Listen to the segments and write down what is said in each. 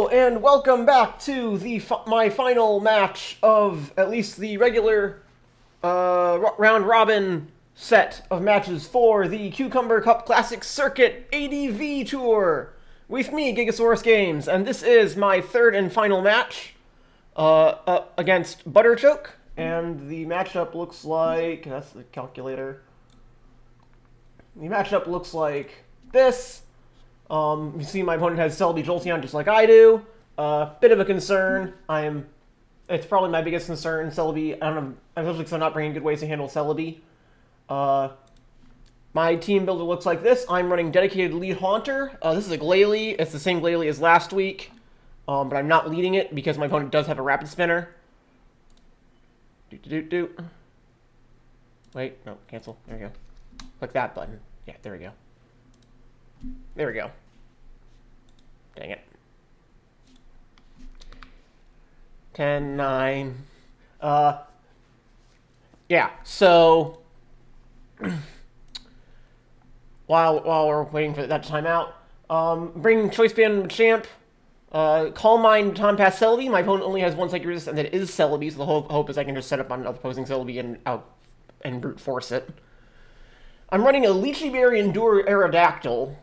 Hello and welcome back to my final match of at least the regular round robin set of matches for the Cucumber Cup Classic Circuit ADV Tour with me, GigaSaurusGames, and this is my third and final match against Butterchoke, and the matchup looks like that's the calculator. The matchup looks like this. You see my opponent has Celebi Jolteon just like I do. Bit of a concern. It's probably my biggest concern, Celebi. I don't know, especially because I'm not bringing good ways to handle Celebi. My team builder looks like this. I'm running dedicated lead Haunter. This is a Glalie. It's the same Glalie as last week. But I'm not leading it because my opponent does have a Rapid Spinner. Wait, no, cancel. There we go. Click that button. Yeah, there we go. There we go. Dang it. 10, 9. Yeah, so while we're waiting for that to time out, bring Choice Band Champ, Calm Mind, Time Pass Celebi. My opponent only has one psychic resist, and that is Celebi, so the hope is I can just set up on opposing Celebi and brute force it. I'm running a Lychee Berry Endure Aerodactyl,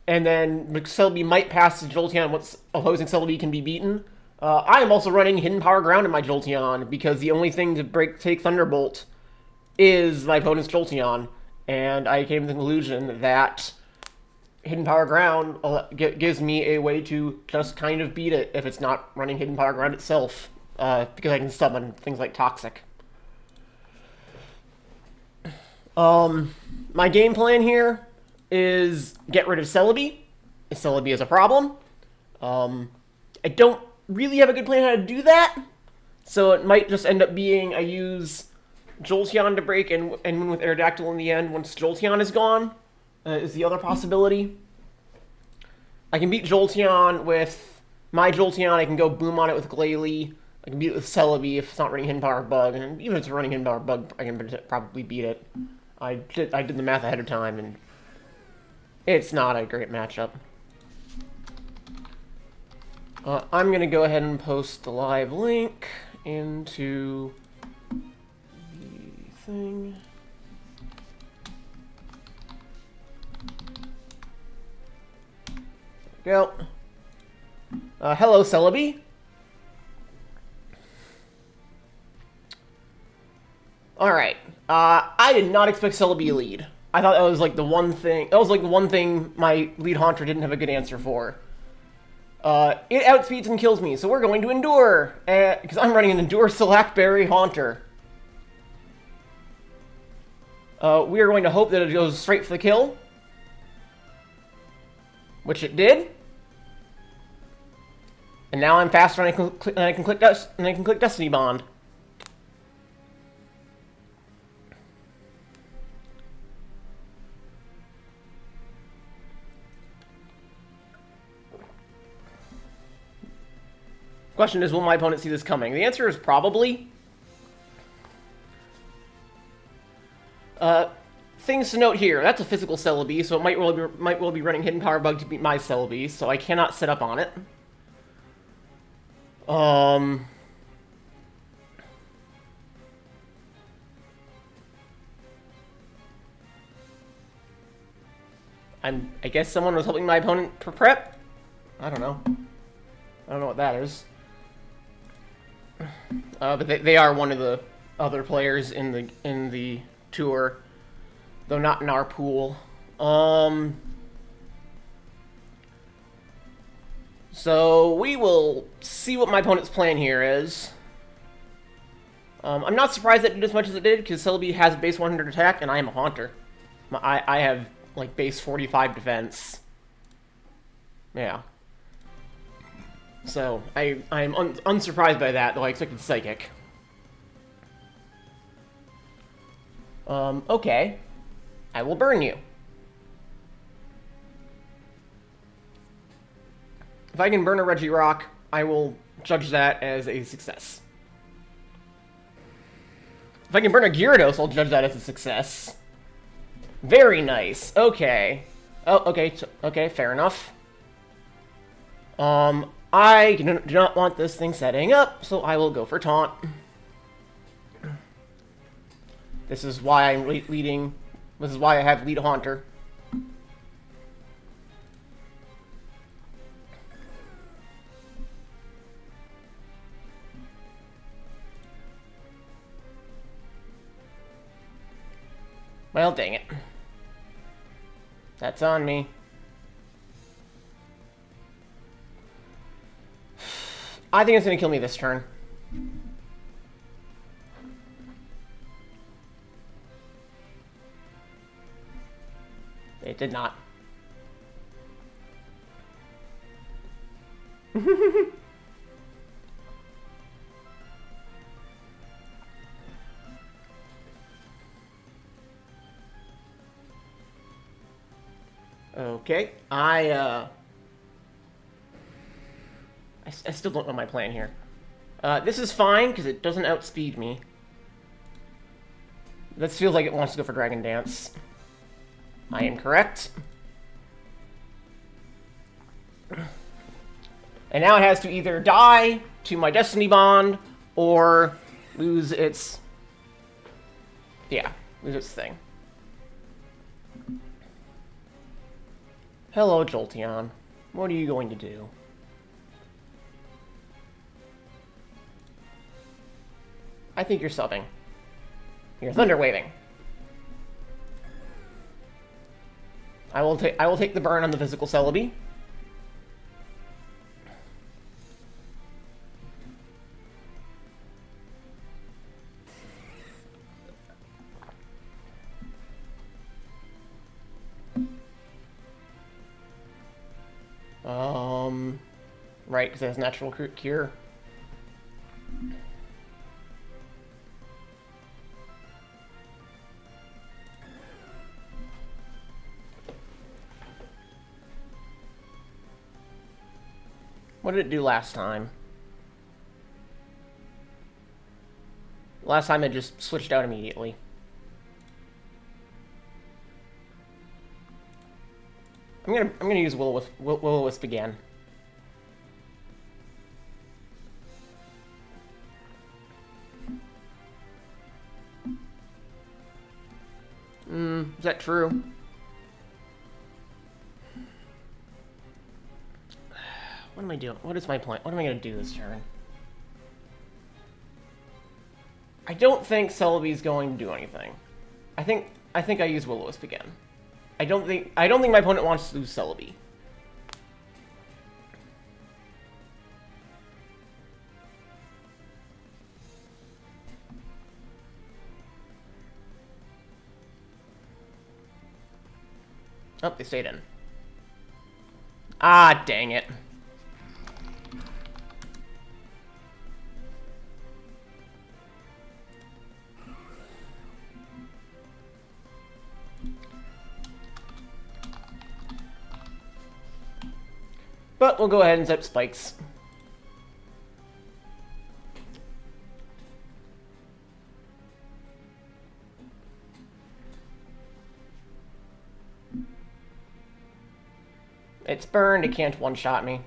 and then Celebi might pass to Jolteon once opposing Celebi can be beaten. I am also running Hidden Power Ground in my Jolteon, because the only thing to take Thunderbolt is my opponent's Jolteon, and I came to the conclusion that Hidden Power Ground gives me a way to just kind of beat it if it's not running Hidden Power Ground itself, because I can summon things like Toxic. My game plan here is get rid of Celebi, if Celebi is a problem. I don't really have a good plan how to do that, so it might just end up being I use Jolteon to break and win with Aerodactyl in the end once Jolteon is gone, is the other possibility. I can beat Jolteon with my Jolteon, I can go boom on it with Glalie, I can beat it with Celebi if it's not running Hidden Power Bug, and even if it's running Hidden Power Bug, I can probably beat it. I did the math ahead of time, and it's not a great matchup. I'm going to go ahead and post the live link into the thing. There we go. Hello, Celebi. Alright. I did not expect Celebi to lead. I thought that was like the one thing. That was like the one thing my lead Haunter didn't have a good answer for. It outspeeds and kills me, so we're going to Endure, because I'm running an Endure Select-Berry Haunter. We are going to hope that it goes straight for the kill, which it did. And now I'm faster, and I can click Destiny Bond. Question is, will my opponent see this coming? The answer is probably. Things to note here. That's a physical Celebi, so it might well be running Hidden Power Bug to beat my Celebi, so I cannot set up on it. I guess someone was helping my opponent prep? I don't know. I don't know what that is. But they are one of the other players in the tour, though not in our pool. So we will see what my opponent's plan here is. I'm not surprised that it did as much as it did, because Celebi has base 100 attack, and I am a Haunter. I have like base 45 defense. Yeah. So, I'm unsurprised by that, though I expected Psychic. Okay. I will burn you. If I can burn a Regirock, I will judge that as a success. If I can burn a Gyarados, I'll judge that as a success. Very nice. Okay. Oh, okay. Okay, fair enough. I do not want this thing setting up, so I will go for taunt. This is why I'm leading. This is why I have lead Haunter. Well, dang it. That's on me. I think it's going to kill me this turn. It did not. Okay, I still don't know my plan here. This is fine, because it doesn't outspeed me. This feels like it wants to go for Dragon Dance. I am correct. And now it has to either die to my Destiny Bond, or lose its... Yeah, lose its thing. Hello, Jolteon. What are you going to do? I think you're subbing. You're Thunder Waving. I will take the burn on the physical Celebi. Right, because it has natural cure. What did it do last time? Last time it just switched out immediately. I'm gonna use Will-O-Wisp again. Is that true? What am I doing? What is my plan? What am I gonna do this turn? I don't think Celebi's going to do anything. I think I use Will-O-Wisp again. I don't think my opponent wants to lose Celebi. Oh, they stayed in. Ah, dang it. But we'll go ahead and set spikes. It's burned, it can't one-shot me.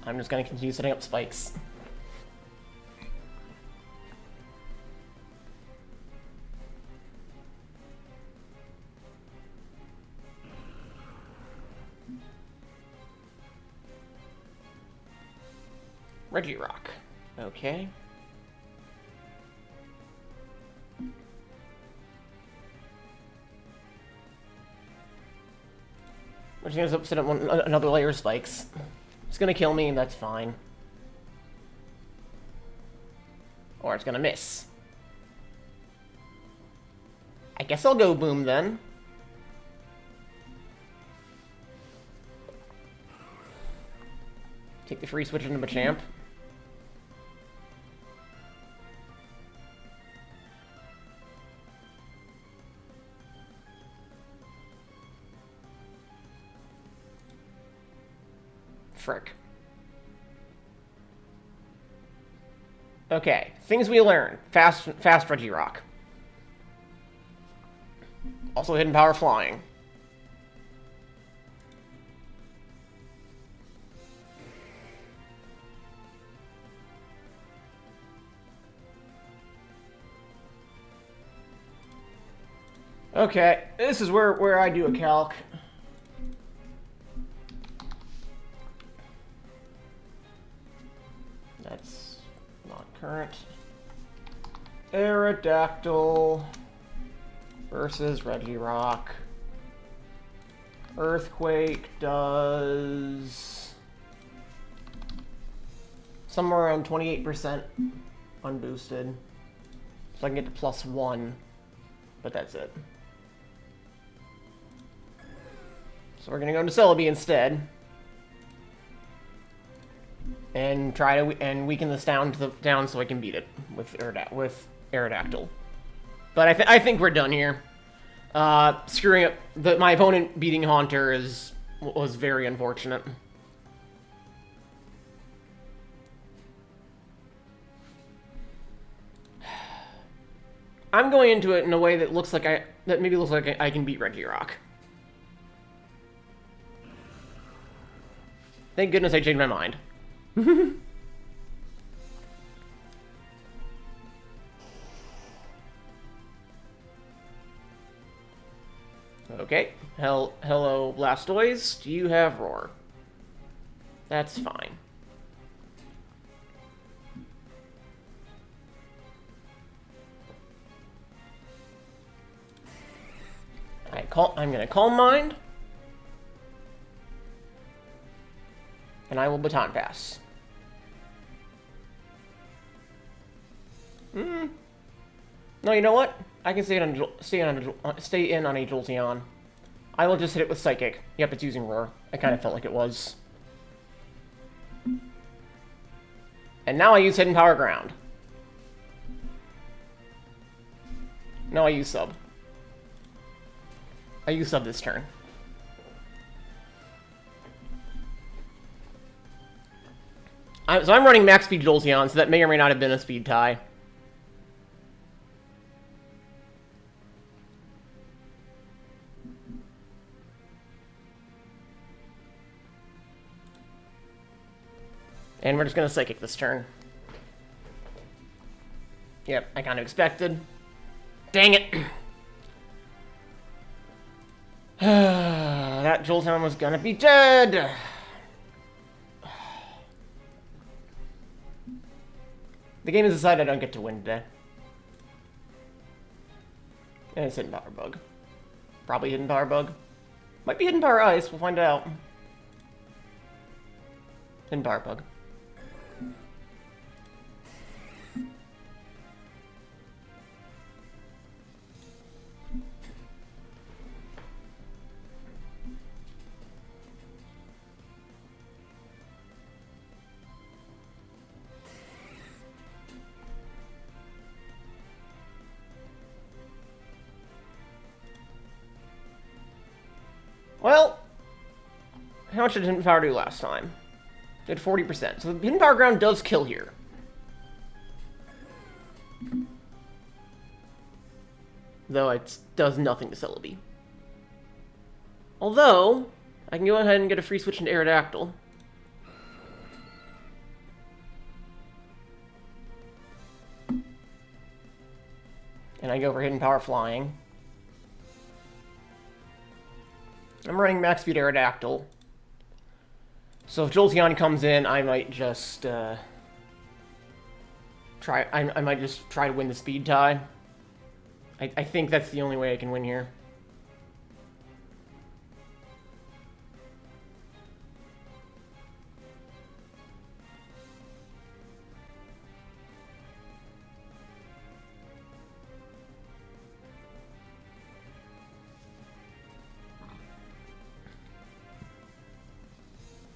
I'm just gonna continue setting up spikes. Regirock. Okay. We're just gonna set up another layer of spikes. It's gonna kill me, and that's fine. Or it's gonna miss. I guess I'll go boom then. Take the free switch into Machamp. Frick. Okay, things we learn. Fast Regirock. Also hidden power flying. Okay, this is where I do a calc. That's not current. Aerodactyl versus Regirock. Earthquake does somewhere around 28% unboosted. So I can get to +1, but that's it. So we're gonna go into Celebi instead. And try to weaken this down so I can beat it with Aerodactyl. But I think we're done here. Screwing up my opponent beating Haunter was very unfortunate. I'm going into it in a way that looks like I can beat Regirock. Thank goodness I changed my mind. Okay. Hello, Blastoise. Do you have Roar? That's fine. I'm gonna Calm Mind. And I will Baton Pass. No, you know what? I can stay in on a Jolteon. I will just hit it with Psychic. Yep, it's using Roar. I kind of felt like it was. And now I use Hidden Power Ground. No, I use Sub. I use Sub this turn. So I'm running max speed Jolteon, so that may or may not have been a speed tie. And we're just going to Psychic this turn. Yep, I kind of expected. Dang it! That Jolteon was going to be dead! The game has decided I don't get to win today. And it's Hidden Power Bug. Probably Hidden Power Bug. Might be Hidden Power Ice, we'll find out. Hidden Power Bug. Well, how much did Hidden Power do last time? Did 40%. So the Hidden Power Ground does kill here. Though it does nothing to Celebi. Although, I can go ahead and get a free switch into Aerodactyl. And I go for Hidden Power Flying. I'm running max speed Aerodactyl. So if Jolteon comes in, I might just try. I might just try to win the speed tie. I think that's the only way I can win here.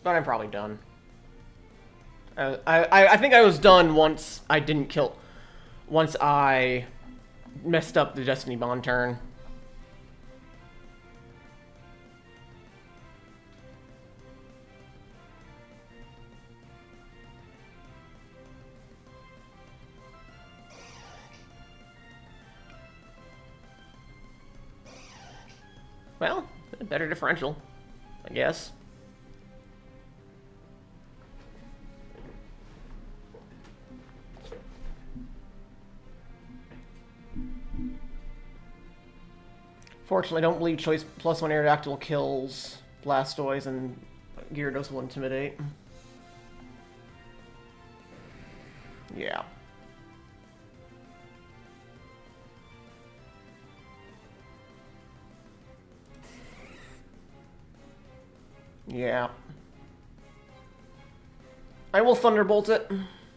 But I'm probably done. I think I was done once I didn't kill... Once I messed up the Destiny Bond turn. Well, better differential, I guess. Fortunately, I don't believe choice +1 Aerodactyl kills Blastoise, and Gyarados will Intimidate. Yeah. Yeah. I will Thunderbolt it.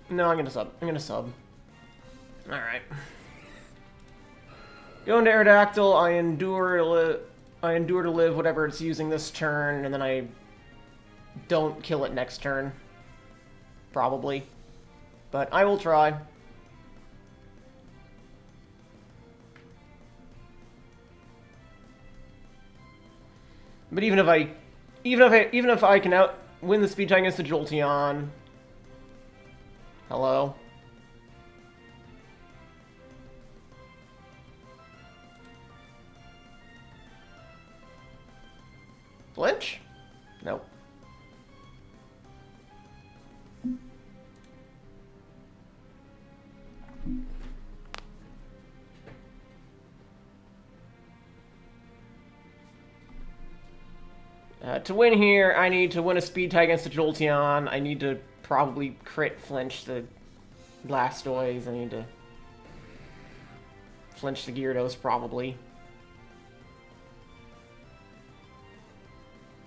No, I'm gonna sub. Alright. Go into Aerodactyl, I endure to live whatever it's using this turn, and then I don't kill it next turn. Probably. But I will try. But even if I can win the speed tie against the Jolteon. Hello. Flinch? Nope. To win here, I need to win a speed tie against the Jolteon. I need to probably crit flinch the Blastoise. I need to flinch the Gyarados, probably.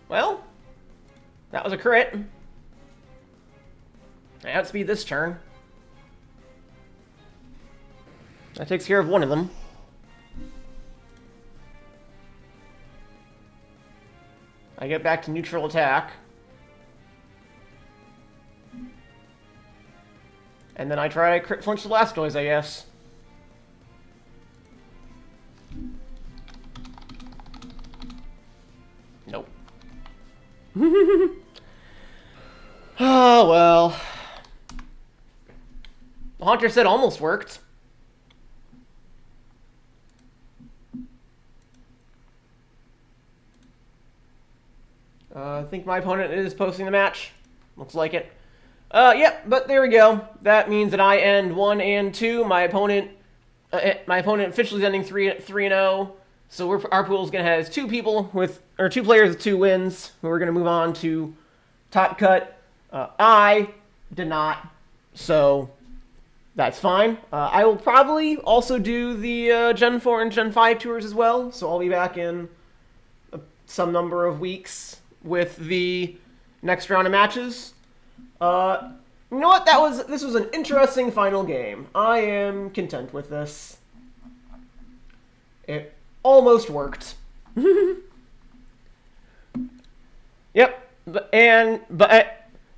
Well, that was a crit. I outspeed this turn. That takes care of one of them. I get back to neutral attack. And then I try to crit flinch the Blastoise, I guess. Nope. Oh, well. The Haunter said almost worked. I think my opponent is posting the match. Looks like it. Yep, but there we go. That means that I end 1 and 2. My opponent officially is ending 3-0. So our pool is gonna have two players with 2 wins who are gonna move on to Top Cut. I did not, so that's fine. I will probably also do the Gen 4 and Gen 5 tours as well. So I'll be back in some number of weeks with the next round of matches. You know what? This was an interesting final game. I am content with this. It almost worked. Yep. And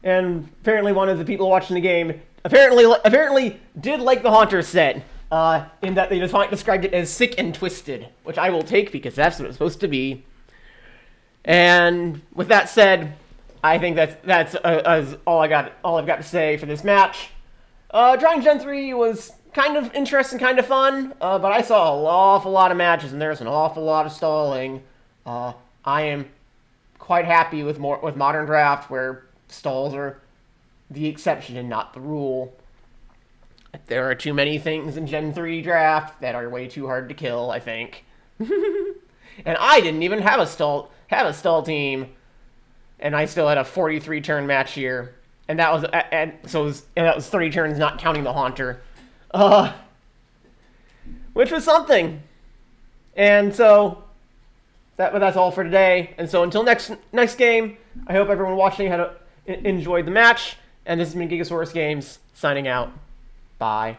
apparently one of the people watching the game apparently did like the Haunter set. In that they described it as sick and twisted, which I will take because that's what it's supposed to be. And with that said, I think that's all I've got to say for this match. Drawing Gen 3 was kind of interesting, kind of fun, but I saw an awful lot of matches, and there's an awful lot of stalling. I am quite happy with Modern Draft, where stalls are the exception and not the rule. There are too many things in Gen 3 Draft that are way too hard to kill, I think. And I didn't even have a stall team, and I still had a 43 turn match here, and that was 30 turns not counting the Haunter, which was something. And so that's all for today. And so until next game, I hope everyone watching enjoyed the match. And this has been GigaSaurusGames signing out. Bye.